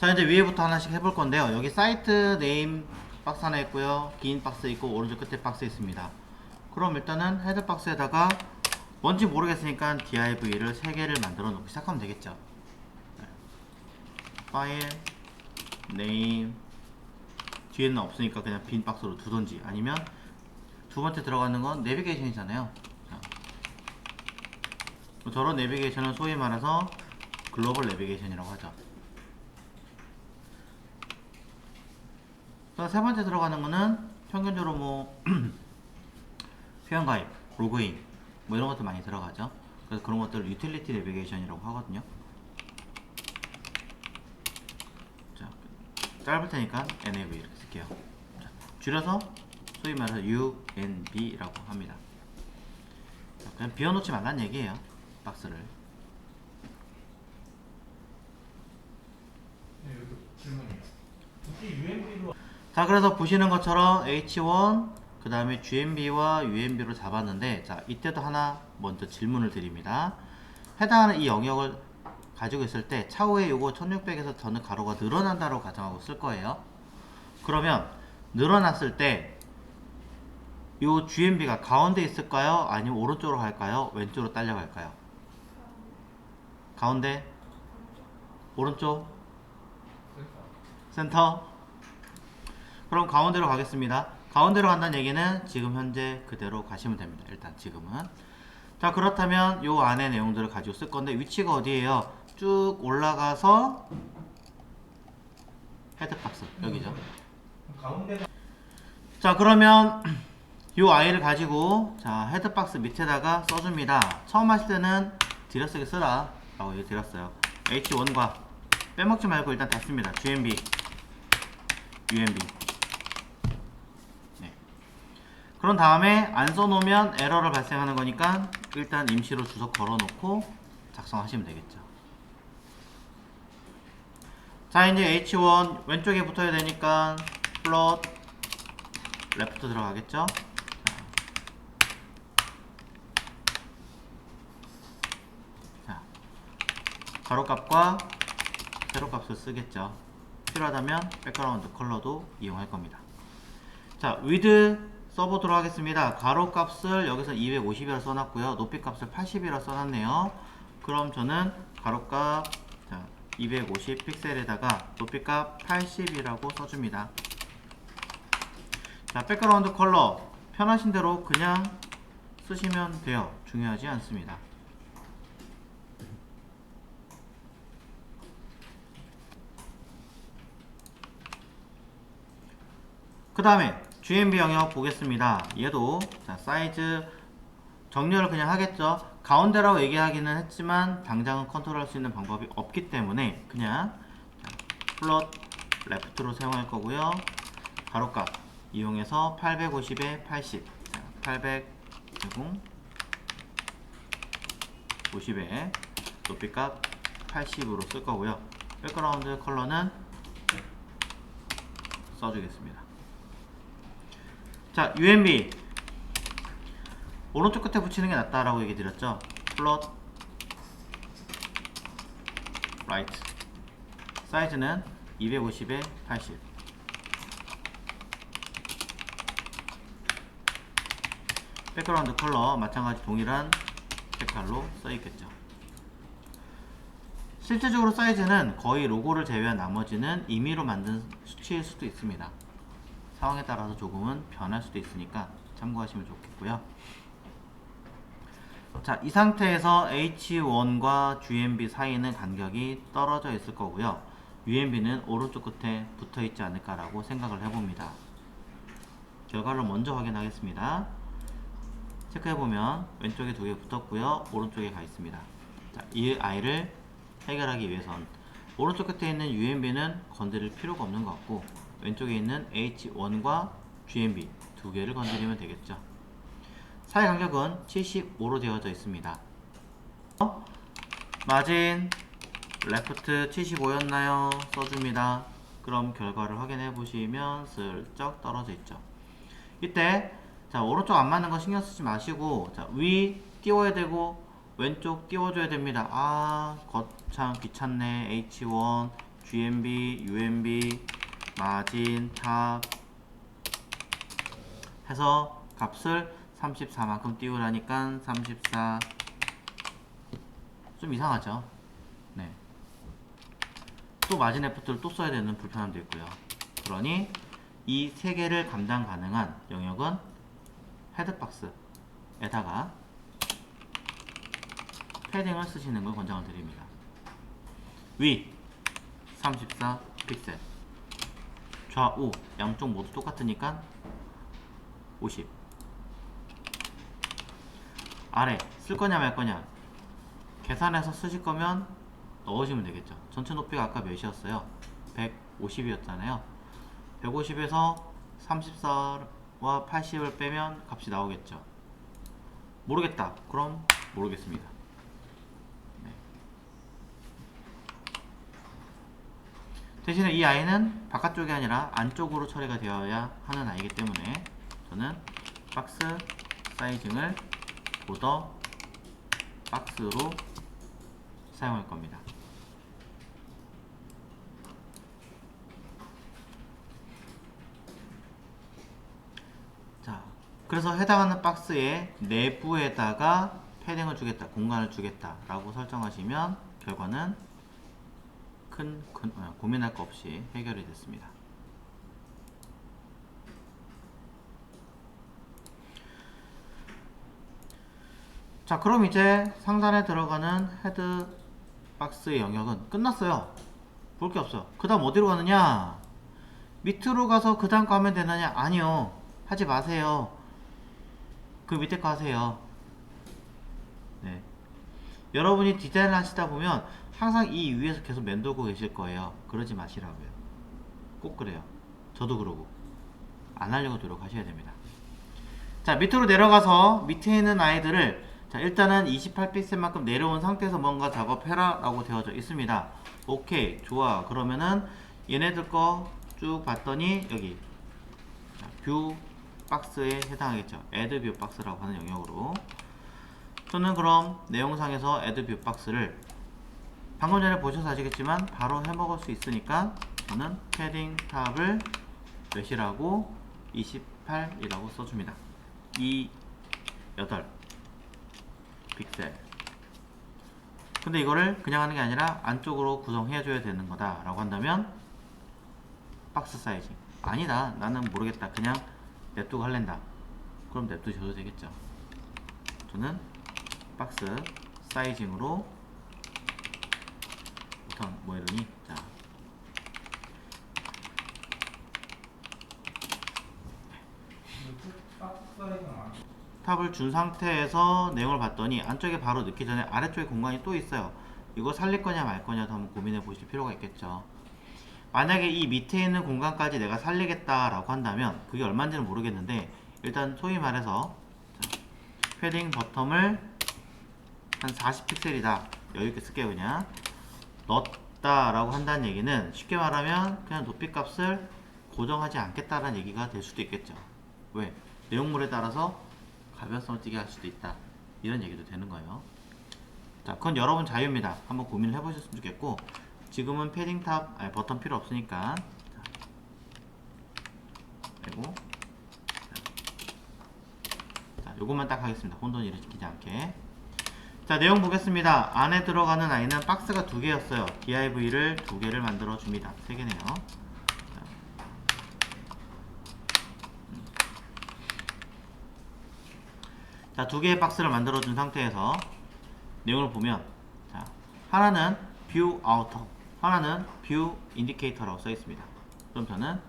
자, 이제 위에부터 하나씩 해볼 건데요. 여기 사이트 네임 박스 하나 있고요. 긴 박스 있고 오른쪽 끝에 박스 있습니다. 그럼 일단은 헤드 박스에다가 뭔지 모르겠으니까 div를 3개를 만들어 놓고 시작하면 되겠죠. 네. 파일, 네임, 뒤에는 없으니까 그냥 빈 박스로 두던지, 아니면 두 번째 들어가는 건 내비게이션이잖아요. 자, 저런 내비게이션은 소위 말해서 글로벌 내비게이션이라고 하죠. 세 번째 들어가는 거는 평균적으로 뭐 회원가입, 로그인 뭐 이런 것들 많이 들어가죠. 그래서 그런 것들을 유틸리티 내비게이션이라고 하거든요. 자, 짧을 테니까 nav 이렇게 쓸게요. 자, 줄여서 소위 말해서 unb라고 합니다. 자, 그냥 비워놓지 말란 얘기예요. 박스를. 네, 여기 질문이요. 혹시 UMB로 자, 그래서 보시는 것처럼 H1 그 다음에 GMB와 UMB로 잡았는데, 자, 이때도 하나 먼저 질문을 드립니다. 해당하는 이 영역을 가지고 있을 때 차후에 요거 1600에서 더는 가로가 늘어난다고 가정하고 쓸 거예요. 그러면 늘어났을 때 요 GMB가 가운데 있을까요? 아니면 오른쪽으로 갈까요? 왼쪽으로 딸려갈까요? 가운데? 오른쪽? 센터? 그럼 가운데로 가겠습니다. 가운데로 간다는 얘기는 지금 현재 그대로 가시면 됩니다. 일단 지금은. 자, 그렇다면 요 안에 내용들을 가지고 쓸 건데 위치가 어디예요? 쭉 올라가서 헤드박스 여기죠. 가운데 자, 그러면 요 아이를 가지고 자 헤드박스 밑에다가 써줍니다. 처음 하실 때는 들여쓰기 쓰라 라고 얘기 드렸어요. H1과 빼먹지 말고 일단 다 씁니다. GMB, UMB. 네. 그런 다음에 안 써놓으면 에러를 발생하는 거니까 일단 임시로 주소 걸어놓고 작성하시면 되겠죠. 자, 이제 H1 왼쪽에 붙어야 되니까 플롯 레프트 들어가겠죠. 자, 가로값과 세로값을 쓰겠죠. 필요하다면 백그라운드 컬러도 이용할 겁니다. 자, 위드 써보도록 하겠습니다. 가로값을 여기서 250이라 써놨고요. 높이값을 80이라 써놨네요. 그럼 저는 가로값 250 픽셀에다가 높이값 80이라고 써줍니다. 자, 백그라운드 컬러 편하신 대로 그냥 쓰시면 돼요. 중요하지 않습니다. 그 다음에 GMB 영역 보겠습니다. 얘도 자, 사이즈 정렬을 그냥 하겠죠. 가운데라고 얘기하기는 했지만 당장은 컨트롤 할 수 있는 방법이 없기 때문에 그냥 플롯 레프트로 사용할 거고요. 가로값 이용해서 850에 80 800 50에 높이값 80으로 쓸 거고요. 백그라운드 컬러는 써주겠습니다. 자, UMB 오른쪽 끝에 붙이는 게 낫다라고 얘기 드렸죠. 플롯 라이트 사이즈는 250에 80 백그라운드 컬러 마찬가지 동일한 색깔로 써있겠죠. 실제적으로 사이즈는 거의 로고를 제외한 나머지는 임의로 만든 수치일 수도 있습니다. 상황에 따라서 조금은 변할 수도 있으니까 참고하시면 좋겠고요. 자, 이 상태에서 H1과 GMB 사이는 간격이 떨어져 있을 거고요. UMB는 오른쪽 끝에 붙어 있지 않을까라고 생각을 해봅니다. 결과를 먼저 확인하겠습니다. 체크해보면 왼쪽에 2개 붙었고요. 오른쪽에 가 있습니다. 자, 이 아이를 해결하기 위해선 오른쪽 끝에 있는 UMB는 건드릴 필요가 없는 것 같고 왼쪽에 있는 H1과 GMB 2개를 건드리면 되겠죠. 사이 간격은 75로 되어져 있습니다. 마진 레프트 75였나요? 써줍니다. 그럼 결과를 확인해 보시면 슬쩍 떨어져 있죠. 이때 자, 오른쪽 안 맞는 거 신경 쓰지 마시고 자, 위 띄워야 되고 왼쪽 띄워줘야 됩니다. 아, 거참 귀찮네. H1, GMB, UMB, 마진, 탑 해서 값을 34만큼 띄우라니까 34 좀 이상하죠. 네. 또 마진 F를 또 써야 되는 불편함도 있고요. 그러니 이 세 개를 감당 가능한 영역은 헤드박스에다가 패딩을 쓰시는 걸 권장을 드립니다. 위 34 픽셀, 좌우 양쪽 모두 똑같으니까 50. 아래 쓸 거냐 말 거냐 계산해서 쓰실 거면 넣으시면 되겠죠. 전체 높이가 아까 몇이었어요? 150이었잖아요. 150에서 34와 80을 빼면 값이 나오겠죠. 모르겠다. 그럼 모르겠습니다. 네. 대신에 이 아이는 바깥쪽이 아니라 안쪽으로 처리가 되어야 하는 아이기 때문에 저는 박스 사이징을 보더 박스로 사용할 겁니다. 자, 그래서 해당하는 박스의 내부에다가 패딩을 주겠다, 공간을 주겠다 라고 설정하시면 결과는 큰 고민할 거 없이 해결이 됐습니다. 자, 그럼 이제 상단에 들어가는 헤드 박스의 영역은 끝났어요. 볼 게 없어. 그 다음 어디로 가느냐? 밑으로 가서 그 다음 거 하면 되느냐? 아니요. 하지 마세요. 그 밑에 거 하세요. 네. 여러분이 디자인을 하시다 보면 항상 이 위에서 계속 맴돌고 계실 거예요. 그러지 마시라고요. 꼭 그래요. 저도 그러고. 안 하려고 노력하셔야 됩니다. 자, 밑으로 내려가서 밑에 있는 아이들을 자, 일단은 28픽셀만큼 내려온 상태에서 뭔가 작업해라 라고 되어져 있습니다. 오케이, 좋아. 그러면은 얘네들 거 쭉 봤더니 여기 뷰 박스에 해당하겠죠. 애드 뷰 박스라고 하는 영역으로 저는 그럼 내용상에서 애드 뷰 박스를 방금 전에 보셔서 아시겠지만 바로 해먹을 수 있으니까 저는 패딩 탑을 몇이라고 28이라고 써줍니다. 8 픽셀. 근데 이거를 그냥 하는 게 아니라 안쪽으로 구성해줘야 되는 거다 라고 한다면 박스 사이징. 아니다, 나는 모르겠다, 그냥 냅두고 할랜다. 그럼 냅두셔도 되겠죠. 저는 박스 사이징으로 우선 뭐 이러니, 자, 박스 사이즈는 안 탑을 준 상태에서 내용을 봤더니 안쪽에 바로 넣기 전에 아래쪽에 공간이 또 있어요. 이거 살릴 거냐 말 거냐도 한번 고민해 보실 필요가 있겠죠. 만약에 이 밑에 있는 공간까지 내가 살리겠다 라고 한다면 그게 얼마인지는 모르겠는데 일단 소위 말해서 자, 패딩 버텀을 한 40픽셀이다 여유있게 쓸게요. 그냥 넣었다 라고 한다는 얘기는 쉽게 말하면 그냥 높이 값을 고정하지 않겠다라는 얘기가 될 수도 있겠죠. 왜? 내용물에 따라서 가변성을 띠게 할 수도 있다, 이런 얘기도 되는 거예요. 자, 그건 여러분 자유입니다. 한번 고민을 해보셨으면 좋겠고 지금은 패딩 탑, 아니 버튼 필요 없으니까 그리고 자, 요것만 딱 하겠습니다. 혼돈 일으키지 않게. 자, 내용 보겠습니다. 안에 들어가는 아이는 박스가 2개였어요. DIV를 2개를 만들어 줍니다. 3개네요. 자, 2개의 박스를 만들어 준 상태에서 내용을 보면 자, 하나는 뷰 아우터, 하나는 뷰 인디케이터라고 써 있습니다. 그럼 저는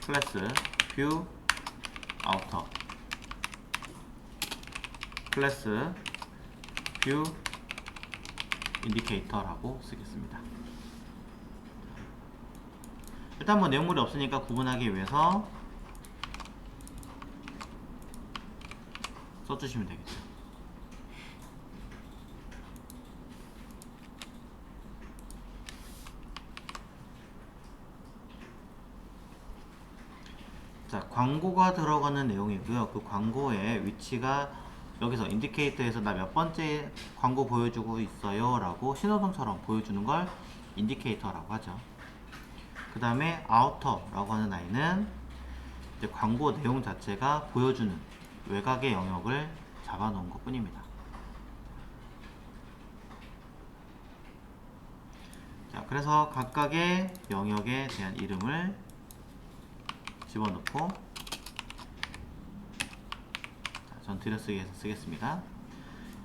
클래스 뷰 아우터 클래스 뷰 인디케이터라고 쓰겠습니다. 일단 뭐 내용물이 없으니까 구분하기 위해서 써주시면 되겠죠. 자, 광고가 들어가는 내용이고요. 그 광고의 위치가 여기서 인디케이터에서 나 몇 번째 광고 보여주고 있어요 라고 신호등처럼 보여주는 걸 인디케이터라고 하죠. 그 다음에 아우터라고 하는 아이는 이제 광고 내용 자체가 보여주는 외곽의 영역을 잡아놓은 것 뿐입니다. 자, 그래서 각각의 영역에 대한 이름을 집어넣고, 자, 전 들여쓰기해서 쓰겠습니다.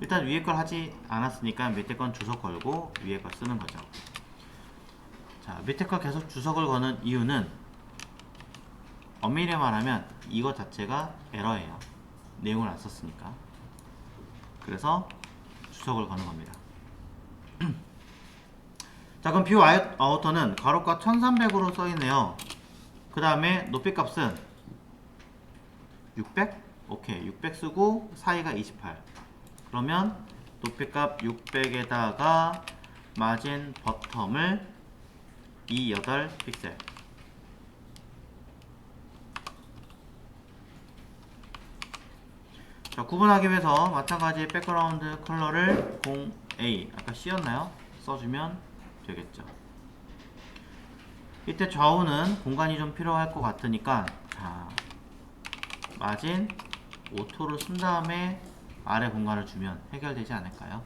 일단 위에 걸 하지 않았으니까 밑에 건 주석 걸고 위에 걸 쓰는 거죠. 자, 밑에 걸 계속 주석을 거는 이유는 엄밀히 말하면 이거 자체가 에러예요. 내용을 안 썼으니까. 그래서 주석을 거는 겁니다. 자, 그럼 뷰 아우터는 가로가 1300으로 써있네요. 그 다음에 높이 값은 600? 오케이, 600 쓰고 사이가 28. 그러면 높이 값 600에다가 마진 버텀을 28 픽셀. 자, 구분하기 위해서 마찬가지 백그라운드 컬러를 0A, 아까 C였나요? 써주면 되겠죠. 이때 좌우는 공간이 좀 필요할 것 같으니까, 자, 마진 오토를 쓴 다음에 아래 공간을 주면 해결되지 않을까요?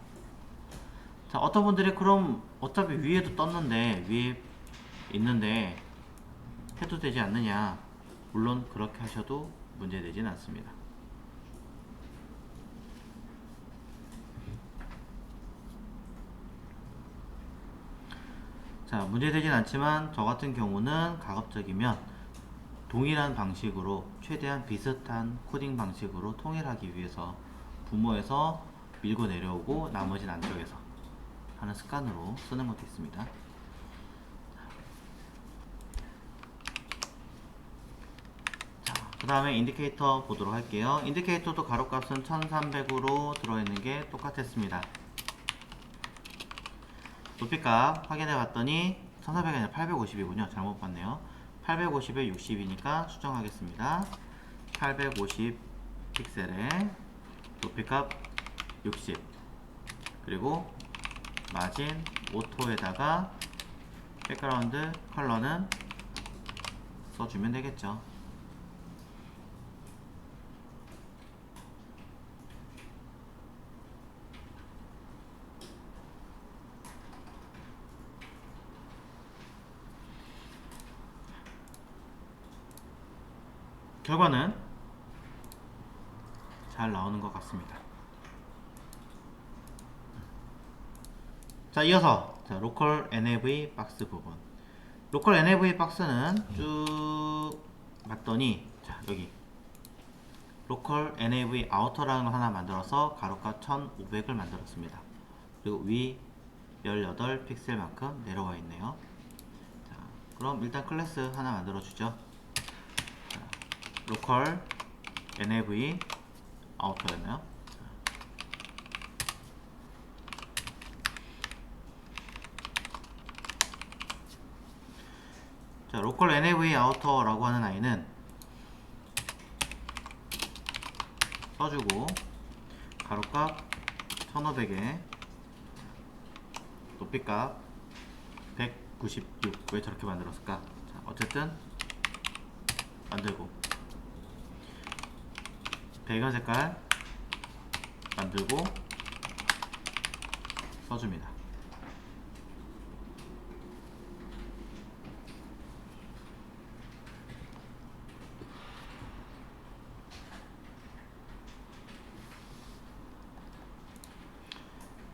자, 어떤 분들이 그럼 어차피 위에도 떴는데, 위에 있는데 해도 되지 않느냐? 물론 그렇게 하셔도 문제되진 않습니다. 자, 문제되진 않지만 저 같은 경우는 가급적이면 동일한 방식으로 최대한 비슷한 코딩 방식으로 통일하기 위해서 부모에서 밀고 내려오고 나머지는 안쪽에서 하는 습관으로 쓰는 것도 있습니다. 자, 그 다음에 인디케이터 보도록 할게요. 인디케이터도 가로값은 1300으로 들어있는 게 똑같았습니다. 높이값 확인해 봤더니 1400이 아니라 850이군요. 잘못 봤네요. 850에 60이니까 수정하겠습니다. 850 픽셀에 높이값 60, 그리고 마진 오토에다가 백그라운드 컬러는 써주면 되겠죠. 결과는 잘 나오는 것 같습니다. 자, 이어서 자, 로컬 NAV 박스 부분. 로컬 NAV 박스는 쭉 봤더니, 자, 여기 로컬 NAV 아우터라는 거 하나 만들어서 가로가 1500을 만들었습니다. 그리고 위 18 픽셀만큼 내려와 있네요. 자, 그럼 일단 클래스 하나 만들어 주죠. 로컬 NAV 아우터였나요? 자, 로컬 NAV 아우터라고 하는 아이는 써주고 가로값 1500에 높이값 196. 왜 저렇게 만들었을까? 자, 어쨌든 만들고 배경 색깔 만들고 써줍니다.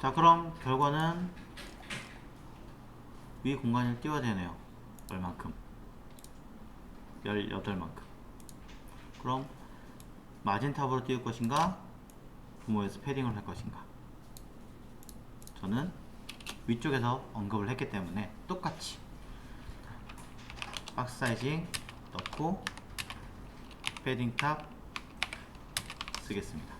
자, 그럼 결과는 위 공간을 띄워야 되네요. 얼만큼? 18만큼. 그럼 마진 탑으로 띄울 것인가? 부모에서 패딩을 할 것인가? 저는 위쪽에서 언급을 했기 때문에 똑같이 박스 사이징 넣고 패딩 탑 쓰겠습니다.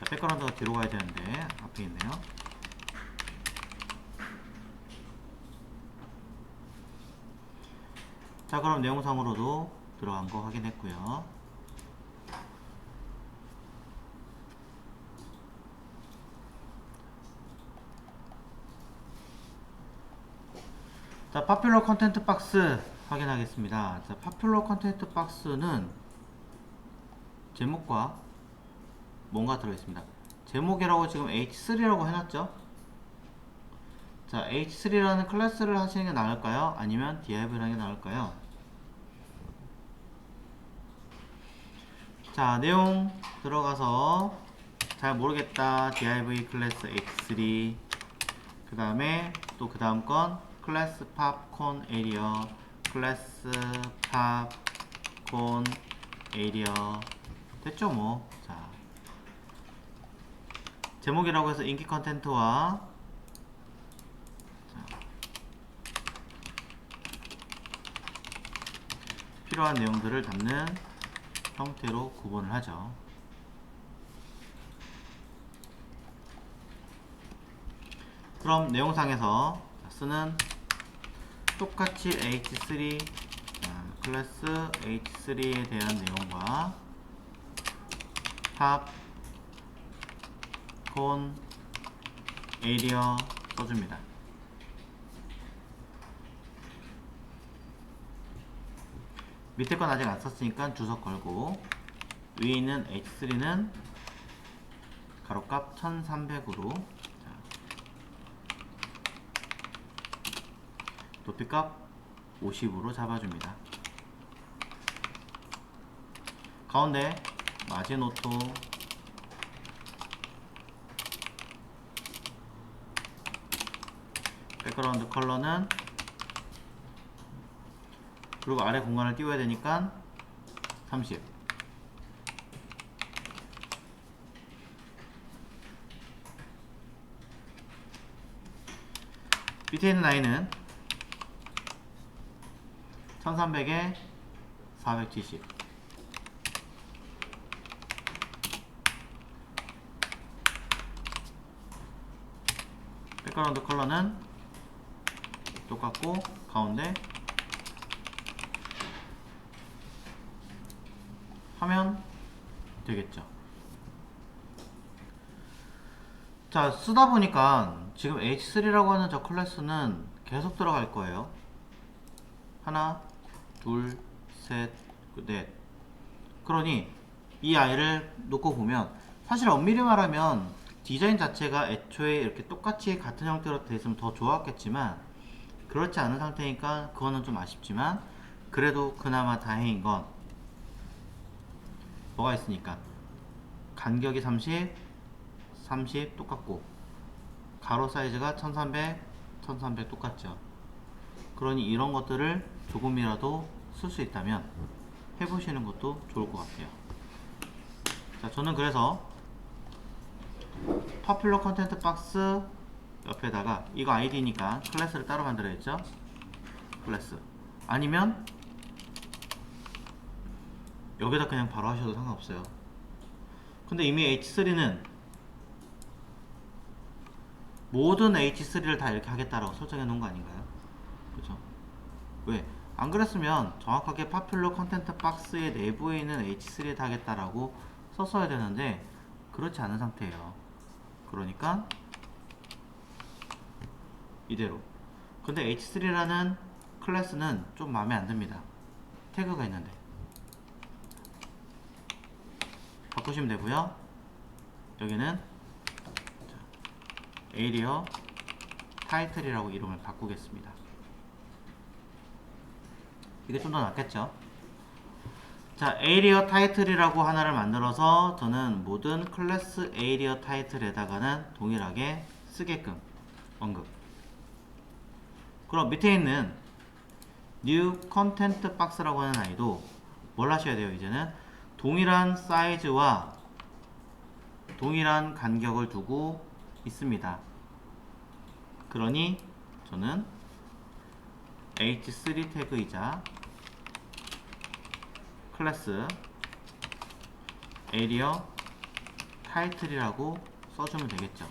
자, 백그라운드가 뒤로 가야 되는데 앞에 있네요. 자, 그럼 내용상으로도 들어간 거 확인했고요. 자, 파퓰러 컨텐트 박스 확인하겠습니다. 자, 파퓰러 컨텐트 박스는 제목과 뭔가 들어있습니다. 제목이라고 지금 H3라고 해놨죠? 자, H3라는 클래스를 하시는 게 나을까요? 아니면 div를 하는 게 나을까요? 자, 내용 들어가서 잘 모르겠다. div 클래스 H3 그 다음에 또 그 다음 건 클래스 팝콘 에리어 클래스 팝콘 에리어 됐죠 뭐. 자, 제목이라고 해서 인기 컨텐트와 필요한 내용들을 담는 형태로 구분을 하죠. 그럼 내용상에서 쓰는 똑같이 H3 클래스 H3에 대한 내용과 팝, 콘, 에리어 써줍니다. 밑에 건 아직 안 썼으니까 주석 걸고 위에 있는 H3는 가로값 1300으로 높이값 50으로 잡아줍니다. 가운데 마지노토 백그라운드 컬러는 그리고 아래 공간을 띄워야 되니까 30 밑에 있는 라인은 1300에 470 백그라운드 컬러는 똑같고 가운데 하면 되겠죠. 자, 쓰다 보니까 지금 H3라고 하는 저 클래스는 계속 들어갈 거예요. 하나, 둘, 셋, 넷. 그러니 이 아이를 놓고 보면 사실 엄밀히 말하면 디자인 자체가 애초에 이렇게 똑같이 같은 형태로 되어 있으면 더 좋았겠지만 그렇지 않은 상태니까 그거는 좀 아쉽지만 그래도 그나마 다행인 건 뭐가 있으니까 간격이 30, 30 똑같고 가로 사이즈가 1300, 1300 똑같죠. 그러니 이런 것들을 조금이라도 쓸 수 있다면 해보시는 것도 좋을 것 같아요. 자, 저는 그래서 파퓰러 컨텐트 박스 옆에다가 이거 아이디니까 클래스를 따로 만들어야겠죠. 클래스 아니면 여기다 그냥 바로 하셔도 상관없어요. 근데 이미 H3는 모든 H3를 다 이렇게 하겠다라고 설정해 놓은 거 아닌가요? 그죠? 왜? 안 그랬으면 정확하게 파퓰러 컨텐트 박스의 내부에 있는 H3를 다 하겠다라고 썼어야 되는데 그렇지 않은 상태예요. 그러니까 이대로. 근데 H3라는 클래스는 좀 마음에 안 듭니다. 태그가 있는데 바꾸시면 되고요. 여기는 에리어 타이틀이라고 이름을 바꾸겠습니다. 이게 좀 더 낫겠죠? 자, 에리어 타이틀이라고 하나를 만들어서 저는 모든 클래스 에리어 타이틀에다가는 동일하게 쓰게끔 언급. 그럼 밑에 있는 new content box라고 하는 아이도 뭘 하셔야 돼요? 이제는 동일한 사이즈와 동일한 간격을 두고 있습니다. 그러니 저는 h3 태그이자 클래스 에리어 타이틀이라고 써주면 되겠죠.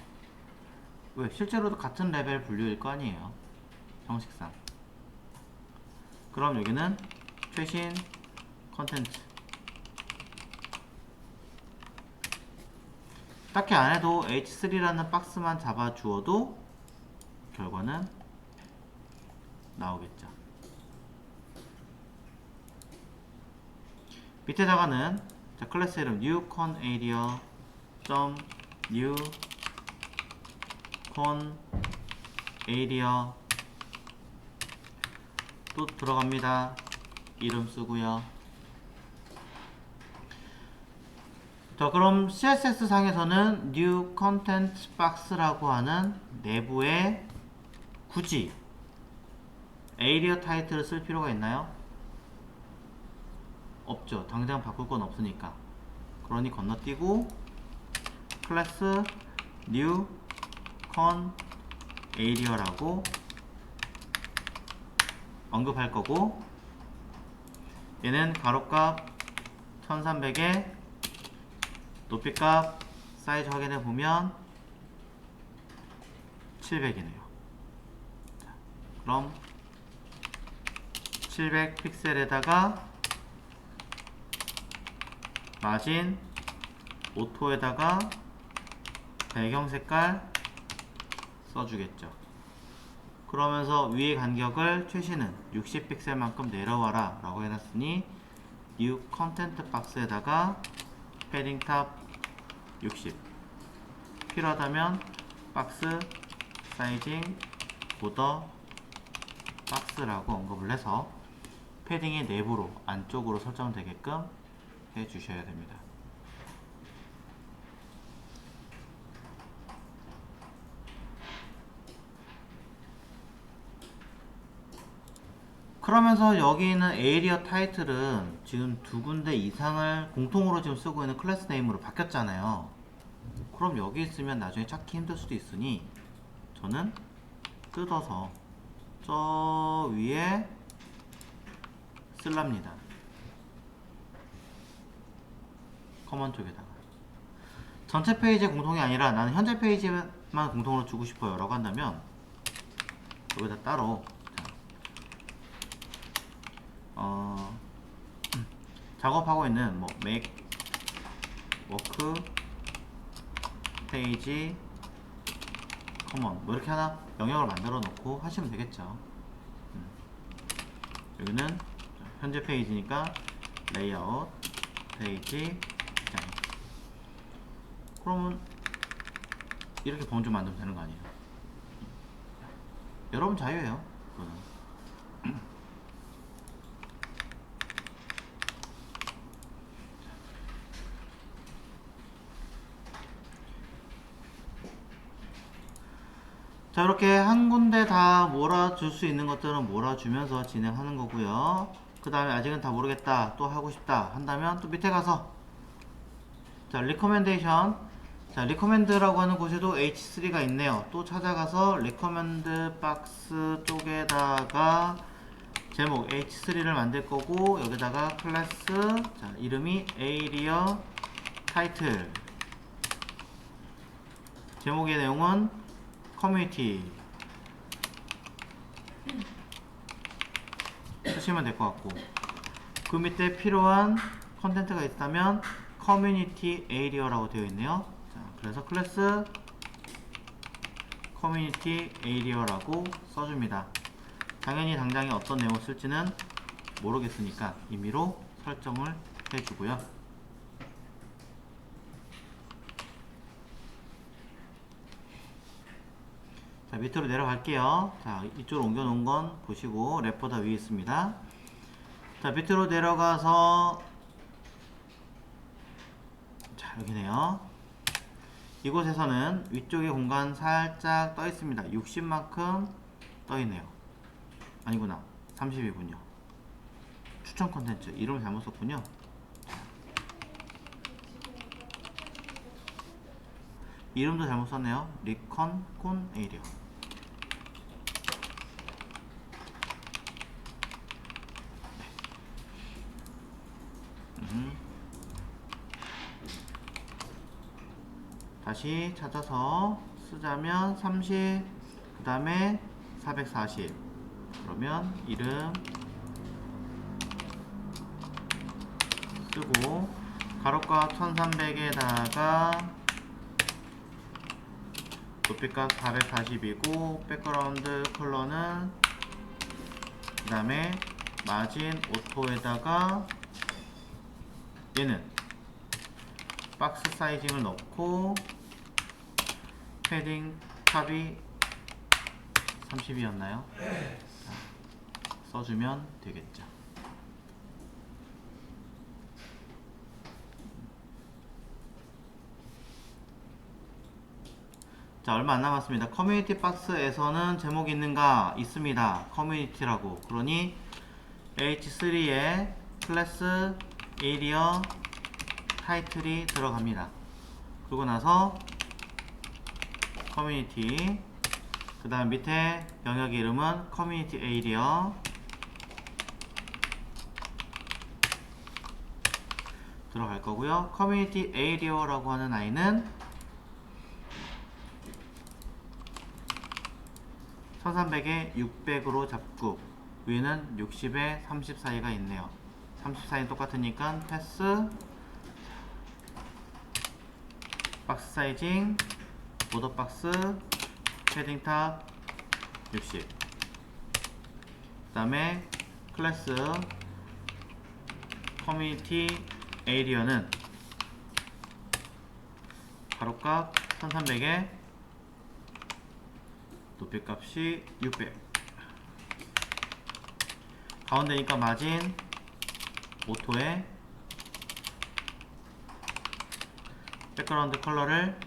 왜? 실제로도 같은 레벨 분류일 거 아니에요. 형식상. 그럼 여기는 최신 컨텐츠. 딱히 안 해도 h3라는 박스만 잡아 주어도 결과는 나오겠죠. 밑에다가는 자, 클래스 이름 new con area new con area 또 들어갑니다. 이름 쓰고요. 자, 그럼 CSS 상에서는 new content box라고 하는 내부에 굳이 area 타이틀을 쓸 필요가 있나요? 없죠. 당장 바꿀 건 없으니까. 그러니 건너뛰고 클래스 new con area라고 언급할 거고, 얘는 가로값 1300에 높이값 사이즈 확인해 보면 700이네요. 그럼 700 픽셀에다가 마진 오토에다가 배경 색깔 써주겠죠. 그러면서 위의 간격을 최신은 60픽셀만큼 내려와라 라고 해놨으니 new content 박스에다가 패딩 탑 60, 필요하다면 박스 사이징 보더 박스라고 언급을 해서 패딩이 내부로 안쪽으로 설정되게끔 해 주셔야 됩니다. 그러면서 여기 있는 에이리어 타이틀은 지금 두 군데 이상을 공통으로 지금 쓰고 있는 클래스 네임으로 바뀌었잖아요. 그럼 여기 있으면 나중에 찾기 힘들 수도 있으니 저는 뜯어서 저 위에 쓸랍니다. 커먼 쪽에다가 전체 페이지에 공통이 아니라 나는 현재 페이지만 공통으로 주고 싶어요 라고 한다면 여기다 따로 작업하고 있는 뭐 make work 페이지 common 뭐 이렇게 하나 영역을 만들어 놓고 하시면 되겠죠. 여기는 현재 페이지니까 레이아웃 페이지 디자인. 그러면 이렇게 번져 만들면 되는 거 아니에요? 여러분 자유예요. 그거는. 자, 이렇게 한 군데 다 몰아줄 수 있는 것들은 몰아주면서 진행하는 거고요. 그 다음에 아직은 다 모르겠다, 또 하고 싶다 한다면 또 밑에 가서 자, 리커멘데이션, 자, 리커멘드라고 하는 곳에도 H3가 있네요. 또 찾아가서 리커멘드 박스 쪽에다가 제목 H3를 만들 거고, 여기다가 클래스, 자, 이름이 area 타이틀, 제목의 내용은 커뮤니티 쓰시면 될 것 같고, 그 밑에 필요한 컨텐츠가 있다면 커뮤니티 에이리어라고 되어 있네요. 자, 그래서 클래스 커뮤니티 에이리어라고 써줍니다. 당연히 당장에 어떤 내용을 쓸지는 모르겠으니까 임의로 설정을 해주고요. 자, 밑으로 내려갈게요. 자, 이쪽으로 옮겨 놓은 건 보시고 래퍼 다 위에 있습니다. 자, 밑으로 내려가서 자, 여기네요. 이곳에서는 위쪽에 공간 살짝 떠 있습니다. 60만큼 떠 있네요. 아니구나, 30이군요. 추천 컨텐츠 이름을 잘못 썼군요. 이름도 잘못 썼네요. 리컨 콘 에이리어. 다시 찾아서 쓰자면 30, 그 다음에 440. 그러면 이름 쓰고 가로값 1300에다가 높이값 440이고 백그라운드 컬러는 그 다음에 마진 오토에다가 얘는 박스 사이징을 넣고 패딩 탑이 30이었나요? 써주면 되겠죠. 자, 얼마 안 남았습니다. 커뮤니티 박스에서는 제목이 있는가? 있습니다. 커뮤니티라고. 그러니 H3에 클래스 에리어 타이틀이 들어갑니다. 그러고 나서 커뮤니티, 그 다음 밑에 영역 이름은 커뮤니티 에리어 들어갈 거고요. 커뮤니티 에리어라고 하는 아이는 1300에 600으로 잡고 위에는 60에 30 사이가 있네요. 30 사이 똑같으니까 패스 박스 사이징 보더 박스 패딩 탑 60. 그 다음에 클래스 커뮤니티 에리어는 가로값 1300에 높이값이 600. 가운데니까 마진 오토에 백그라운드 컬러를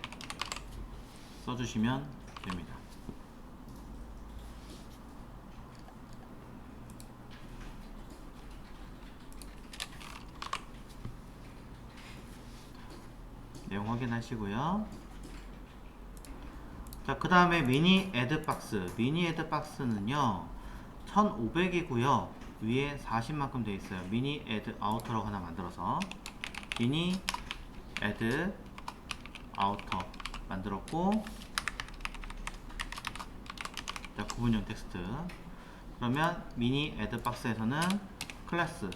써주시면 됩니다. 내용 확인하시고요. 자, 그 다음에 미니 애드 박스. 미니 애드 박스는요 1500이고요 위에 40만큼 되어 있어요. 미니 애드 아우터라고 하나 만들어서 미니 애드 아우터 만들었고, 자, 구분형 텍스트. 그러면 미니 애드 박스에서는 클래스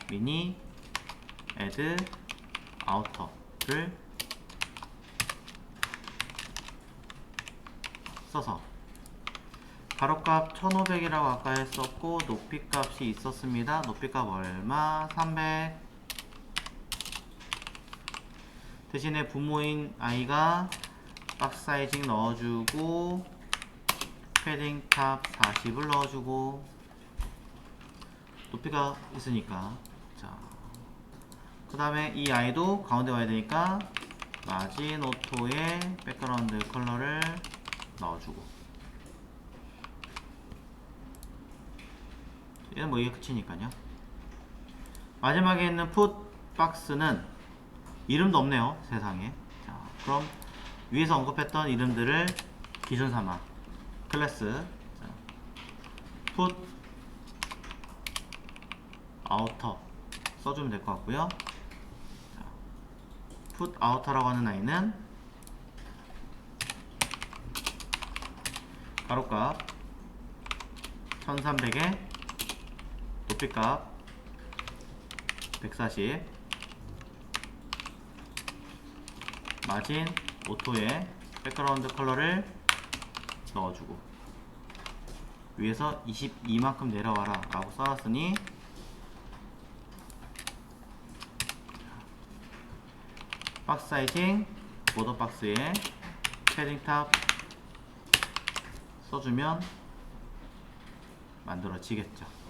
미니 애드 아우터를 써서 가로값 1500이라고 아까 했었고 높이값이 있었습니다. 높이값 얼마? 300. 대신에 부모인 아이가 박스 사이징 넣어주고 패딩 탑 40을 넣어주고 높이가 있으니까. 자, 그 다음에 이 아이도 가운데 와야 되니까 마진 오토에 백그라운드 컬러를 넣어주고, 얘는 뭐 이게 끝이니까요. 마지막에 있는 풋 박스는 이름도 없네요, 세상에. 자, 그럼 위에서 언급했던 이름들을 기준 삼아 클래스 풋 아우터 써주면 될 것 같고요. 풋 아우터라고 하는 아이는 가로값 1300에 높이값 140, 마진 오토에 백그라운드 컬러를 넣어주고 위에서 22만큼 내려와라 라고 써놨으니 박스 사이징 보더 박스에 패딩 탑 써주면 만들어지겠죠.